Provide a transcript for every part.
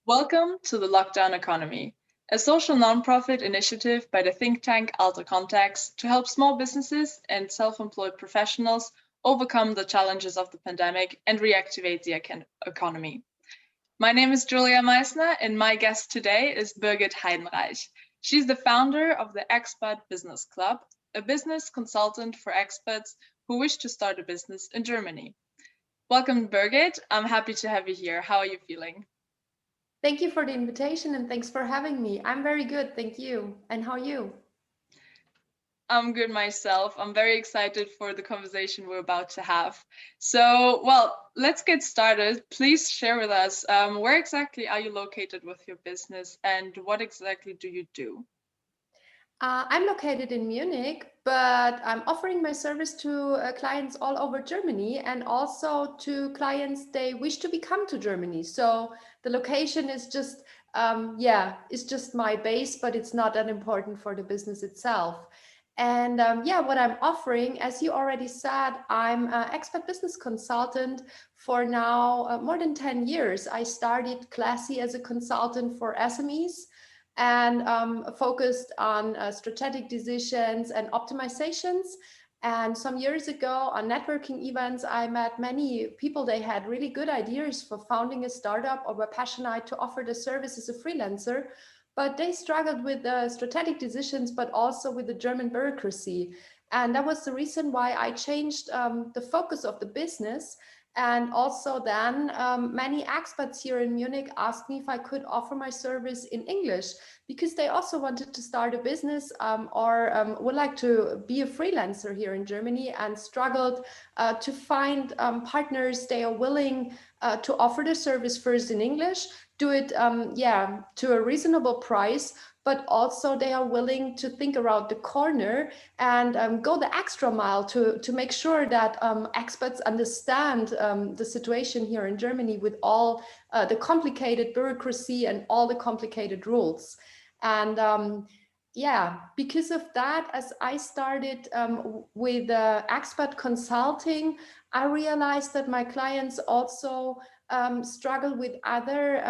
Welcome to the LockdownEconomy, a social nonprofit initiative by the think tank AlterContacts to help small businesses and self-employed professionals overcome the challenges of the pandemic and reactivate the economy. My name is Julia Meissner, and my guest today is Birgit Heidenreich. She's the founder of the Expat Business Club, a business consultant for expats who wish to start a business in Germany. Welcome, Birgit. I'm happy to have you here. How are you feeling? Thank you for the invitation and thanks for having me. I'm very good, thank you. And how are you? I'm good myself. I'm very excited for the conversation we're about to have. So, let's get started. Please share with us where exactly are you located with your business and what exactly do you do? I'm located in Munich, but I'm offering my service to clients all over Germany and also to clients they wish to become to Germany. So the location is just, it's just my base, but it's not that important for the business itself. And what I'm offering, as you already said, I'm an expat business consultant for now more than 10 years. I started Classy as a consultant for SMEs and focused on strategic decisions and optimizations. And some years ago on networking events, I met many people. They had really good ideas for founding a startup or were passionate to offer the service as a freelancer, but they struggled with the strategic decisions, but also with the German bureaucracy. And that was the reason why I changed the focus of the business. And also then many expats here in Munich asked me if I could offer my service in English because they also wanted to start a business or would like to be a freelancer here in Germany and struggled to find partners they are willing to offer the service first in English, do it to a reasonable price, but also they are willing to think around the corner and go the extra mile to make sure that expats understand the situation here in Germany with all the complicated bureaucracy and all the complicated rules. And because of that, as I started with expat consulting, I realized that my clients also struggle with other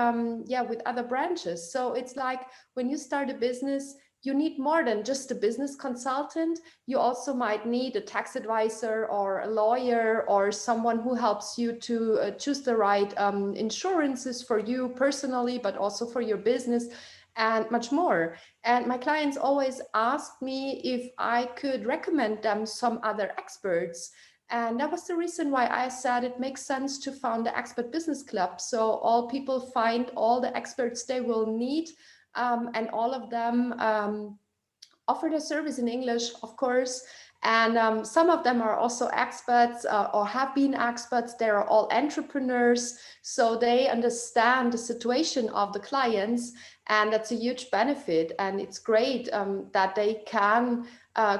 branches. So it's like when you start a business, you need more than just a business consultant. You also might need a tax advisor or a lawyer or someone who helps you to choose the right insurances for you personally, but also for your business and much more. And my clients always asked me if I could recommend them some other experts. And that was the reason why I said it makes sense to found the Expat Business Club. So all people find all the experts they will need, and all of them offer their service in English, of course. And some of them are also expats or have been expats. They are all entrepreneurs, so they understand the situation of the clients, and that's a huge benefit. And it's great that they can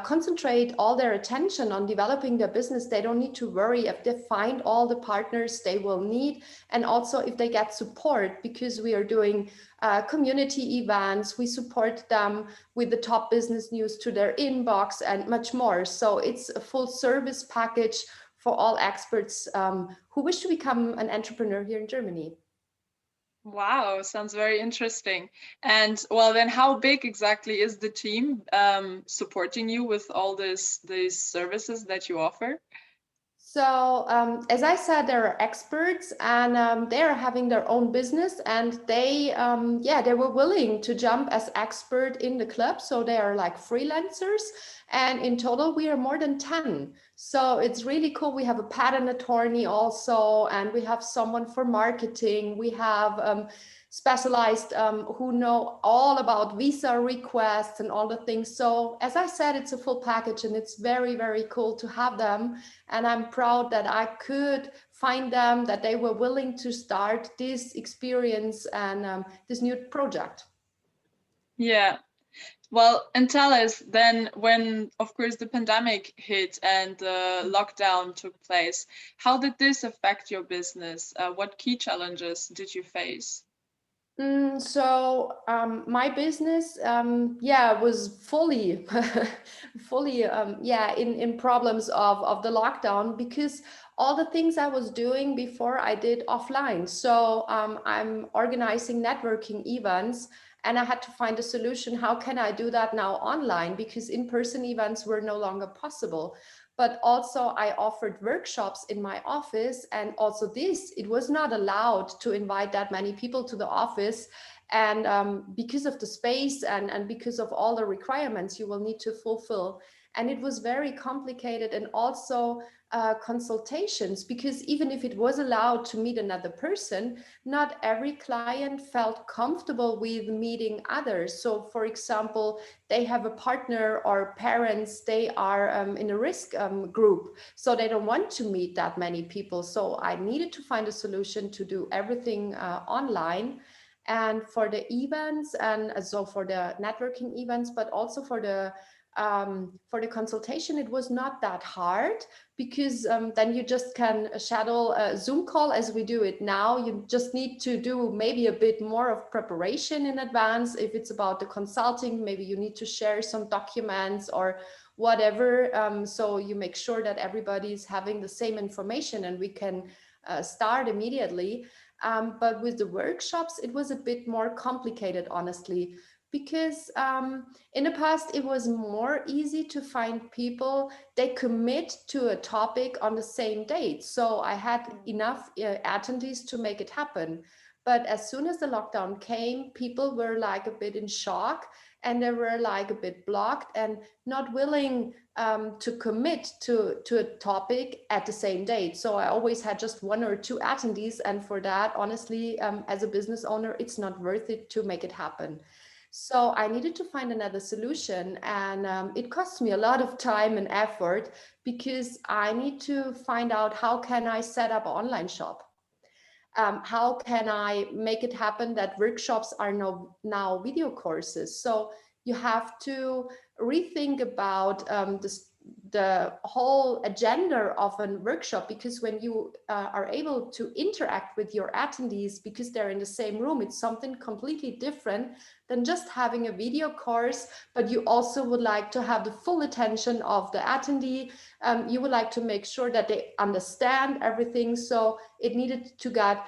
concentrate all their attention on developing their business. They don't need to worry if they find all the partners they will need, and also if they get support, because we are doing community events. We support them with the top business news to their inbox and much more. So it's a full service package for all experts who wish to become an entrepreneur here in Germany. Wow, sounds very interesting. And then how big exactly is the team supporting you with all these services that you offer? So, as I said, there are experts, and they are having their own business, and they were willing to jump as expert in the club. So they are like freelancers, and in total we are more than 10. So it's really cool. We have a patent attorney also, and we have someone for marketing. We have specialized who know all about visa requests and all the things. So as I said, it's a full package, and it's very, very cool to have them. And I'm proud that I could find them, that they were willing to start this experience and this new project. Yeah. Well, and tell us then when, of course, the pandemic hit and the lockdown took place, how did this affect your business? What key challenges did you face? My business, was fully, fully, in problems of the lockdown, because all the things I was doing before I did offline. So I'm organizing networking events, and I had to find a solution. How can I do that now online? Because in-person events were no longer possible. But also I offered workshops in my office, and also it was not allowed to invite that many people to the office. And because of the space and because of all the requirements you will need to fulfill. And it was very complicated, and also consultations, because even if it was allowed to meet another person, not every client felt comfortable with meeting others. So for example, they have a partner or parents, they are in a risk group, so they don't want to meet that many people. So I needed to find a solution to do everything online. And for the events, and so for the networking events, but also for the consultation, it was not that hard, because then you just can schedule a Zoom call as we do it now. You just need to do maybe a bit more of preparation in advance. If it's about the consulting, maybe you need to share some documents or whatever. So you make sure that everybody is having the same information, and we can start immediately. But with the workshops, it was a bit more complicated, honestly, because in the past, it was more easy to find people, they commit to a topic on the same date. So I had enough attendees to make it happen. But as soon as the lockdown came, people were like a bit in shock, and they were like a bit blocked and not willing to commit to a topic at the same date. So I always had just one or two attendees. And for that, honestly, as a business owner, it's not worth it to make it happen. So I needed to find another solution, and it cost me a lot of time and effort, because I need to find out, how can I set up an online shop? How can I make it happen that workshops are now video courses? So you have to rethink about the whole agenda of a workshop, because when you are able to interact with your attendees because they're in the same room, it's something completely different than just having a video course. But you also would like to have the full attention of the attendee. You would like to make sure that they understand everything. So it needed to get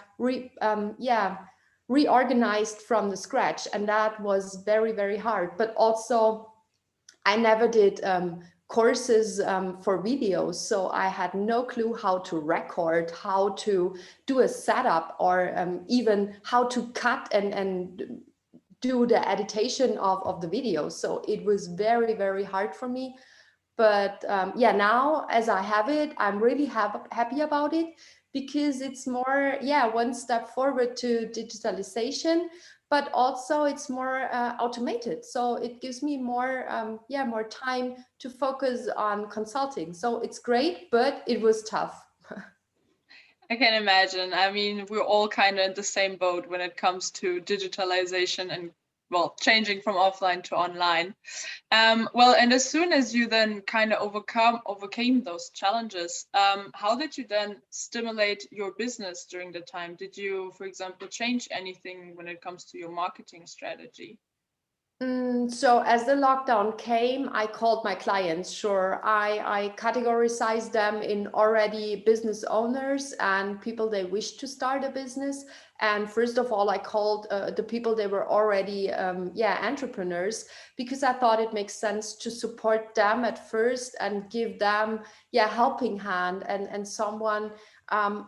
reorganized from the scratch, and that was very, very hard. But also, I never did courses for videos, so I had no clue how to record, how to do a setup, or even how to cut and do the editation of the video. So it was very, very hard for me. But now as I have it, I'm really happy about it, because it's more, one step forward to digitalization, but also it's more automated. So it gives me more time to focus on consulting. So it's great, but it was tough. I can imagine. I mean, we're all kind of in the same boat when it comes to digitalization and, well, changing from offline to online. And as soon as you then kind of overcame those challenges, how did you then stimulate your business during the time? Did you, for example, change anything when it comes to your marketing strategy? So as the lockdown came, I called my clients. Sure, I categorized them in already business owners and people they wish to start a business. And first of all, I called the people they were already, entrepreneurs, because I thought it makes sense to support them at first and give them, helping hand and someone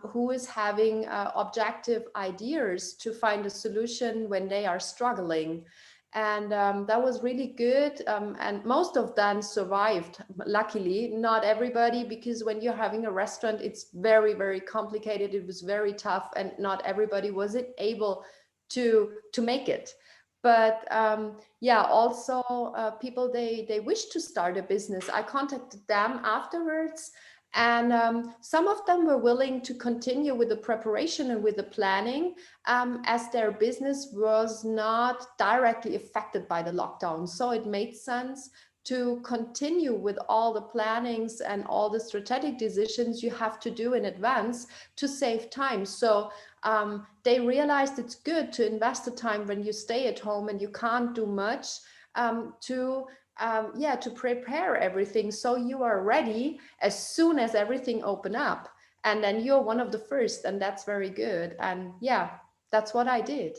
who is having objective ideas to find a solution when they are struggling. And that was really good, and most of them survived, luckily. Not everybody, because when you're having a restaurant, it's very, very complicated. It was very tough, and not everybody was able to make it. But also people, they wish to start a business. I contacted them afterwards, and some of them were willing to continue with the preparation and with the planning, as their business was not directly affected by the lockdown. So it made sense to continue with all the plannings and all the strategic decisions you have to do in advance to save time. So they realized it's good to invest the time when you stay at home and you can't do much, to prepare everything so you are ready as soon as everything open up. And then you're one of the first, and that's very good. And yeah, that's what I did.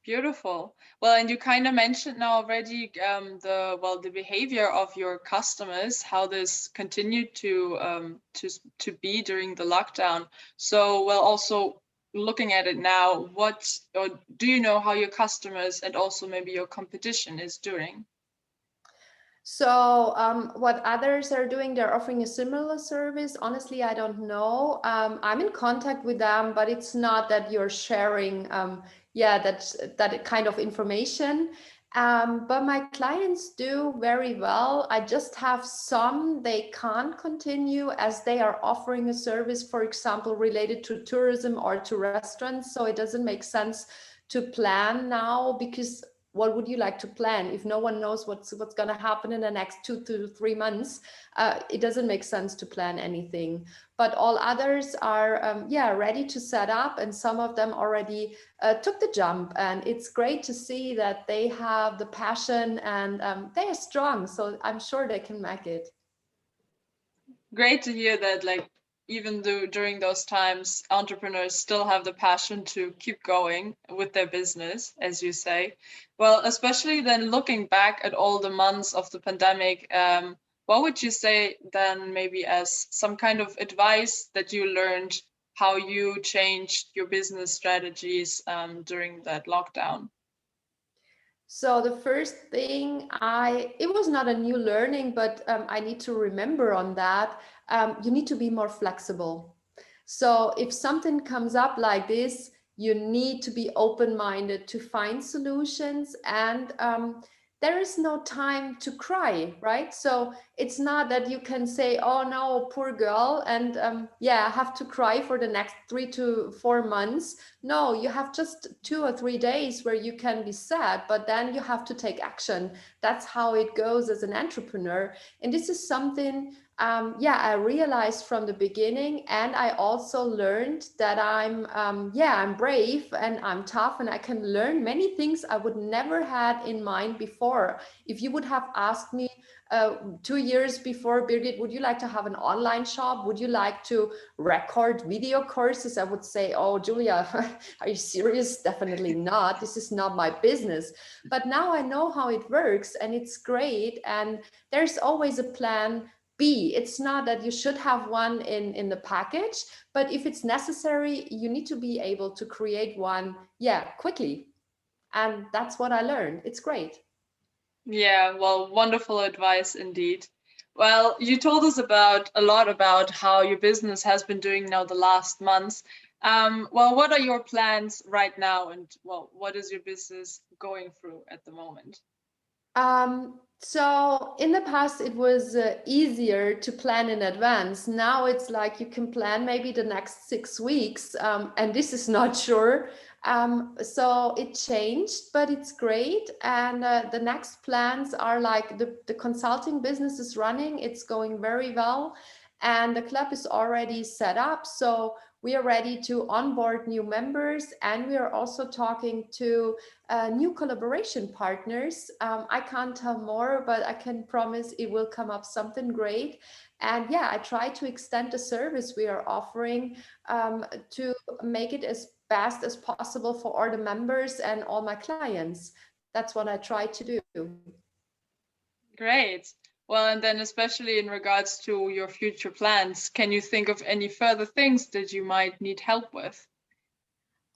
Beautiful. Well, and you kind of mentioned now already the behavior of your customers, how this continued to be during the lockdown. So, well, also looking at it now, or do you know how your customers and also maybe your competition is doing? So what others are doing, they're offering a similar service. Honestly, I don't know. I'm in contact with them, but it's not that you're sharing, that kind of information. But my clients do very well. I just have some they can't continue as they are offering a service, for example, related to tourism or to restaurants. So it doesn't make sense to plan now, because what would you like to plan if no one knows what's going to happen in the next 2 to 3 months? It doesn't make sense to plan anything. But all others are ready to set up, and some of them already took the jump, and it's great to see that they have the passion and they are strong, so I'm sure they can make it. Great to hear that, like, even though during those times entrepreneurs still have the passion to keep going with their business, as you say. Well, especially then looking back at all the months of the pandemic, what would you say then maybe as some kind of advice that you learned, how you changed your business strategies during that lockdown? So the first thing, it was not a new learning, but I need to remember on that. You need to be more flexible. So if something comes up like this, you need to be open-minded to find solutions, and there is no time to cry, right? So it's not that you can say, oh no, poor girl, and have to cry for the next 3 to 4 months. No, you have just 2 or 3 days where you can be sad, but then you have to take action. That's how it goes as an entrepreneur. And this is something I realized from the beginning, and I also learned that I'm brave and I'm tough, and I can learn many things I would never had in mind before. If you would have asked me 2 years before, Birgit, would you like to have an online shop? Would you like to record video courses? I would say, oh, Julia, are you serious? Definitely not. This is not my business. But now I know how it works, and it's great. And there's always a plan B. It's not that you should have one in the package, but if it's necessary, you need to be able to create one, quickly. And that's what I learned. It's great. Yeah, well, wonderful advice indeed. Well, you told us a lot about how your business has been doing now the last months. Well, what are your plans right now, and well, what is your business going through at the moment? So in the past, it was easier to plan in advance. Now it's like you can plan maybe the next 6 weeks, and this is not sure. So it changed, but it's great. And the next plans are like the consulting business is running. It's going very well. And the club is already set up. So we are ready to onboard new members. And we are also talking to new collaboration partners. I can't tell more, but I can promise it will come up something great. And I try to extend the service we are offering to make it as best as possible for all the members and all my clients. That's what I try to do. Great. Well, and then especially in regards to your future plans, can you think of any further things that you might need help with?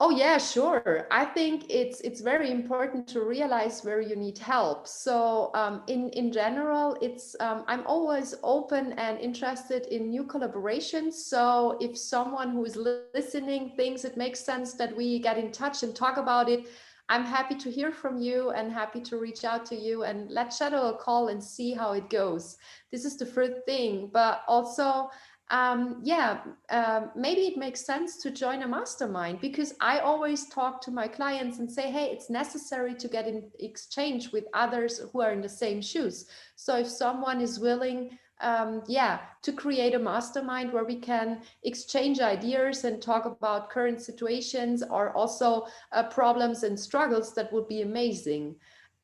Oh yeah, sure. I think it's very important to realize where you need help. So in general, it's I'm always open and interested in new collaborations. So if someone who is listening thinks it makes sense that we get in touch and talk about it, I'm happy to hear from you and happy to reach out to you, and let's schedule a call and see how it goes. This is the first thing, but also maybe it makes sense to join a mastermind, because I always talk to my clients and say, hey, it's necessary to get in exchange with others who are in the same shoes. So if someone is willing, to create a mastermind where we can exchange ideas and talk about current situations or also problems and struggles, that would be amazing.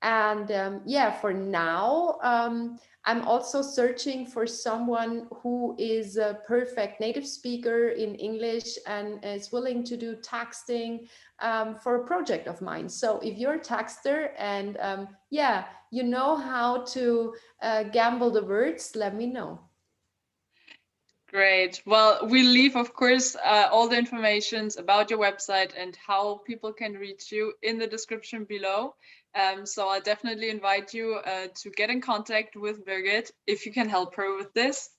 And for now, I'm also searching for someone who is a perfect native speaker in English and is willing to do texting for a project of mine. So if you're a texter and you know how to gamble the words, let me know. Great. Well, we leave, of course, all the informations about your website and how people can reach you in the description below. So I'll definitely invite you to get in contact with Birgit if you can help her with this.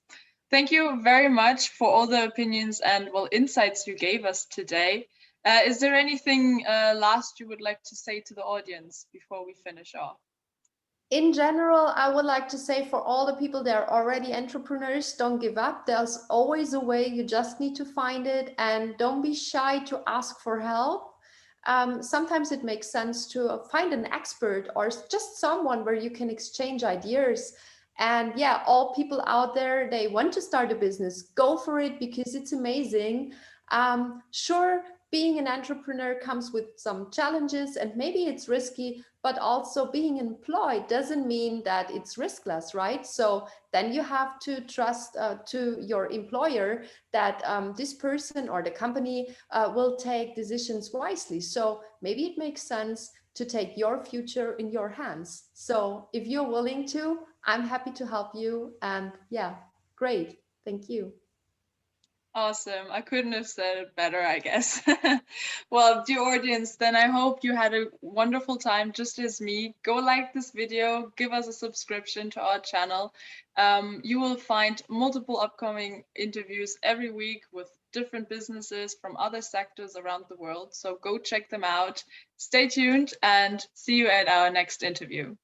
Thank you very much for all the opinions and insights you gave us today. Is there anything last you would like to say to the audience before we finish off? In general, I would like to say, for all the people that are already entrepreneurs, don't give up. There's always a way. You just need to find it, and don't be shy to ask for help. Sometimes it makes sense to find an expert or just someone where you can exchange ideas. And all people out there, they want to start a business, go for it, because it's amazing. Sure, being an entrepreneur comes with some challenges and maybe it's risky, but also being employed doesn't mean that it's riskless, right? So then you have to trust to your employer that this person or the company will take decisions wisely. So maybe it makes sense to take your future in your hands. So if you're willing to, I'm happy to help you. And great. Thank you. Awesome. I couldn't have said it better, I guess. Well, dear audience, then I hope you had a wonderful time just as me. Go like this video, give us a subscription to our channel. You will find multiple upcoming interviews every week with different businesses from other sectors around the world. So go check them out. Stay tuned and see you at our next interview.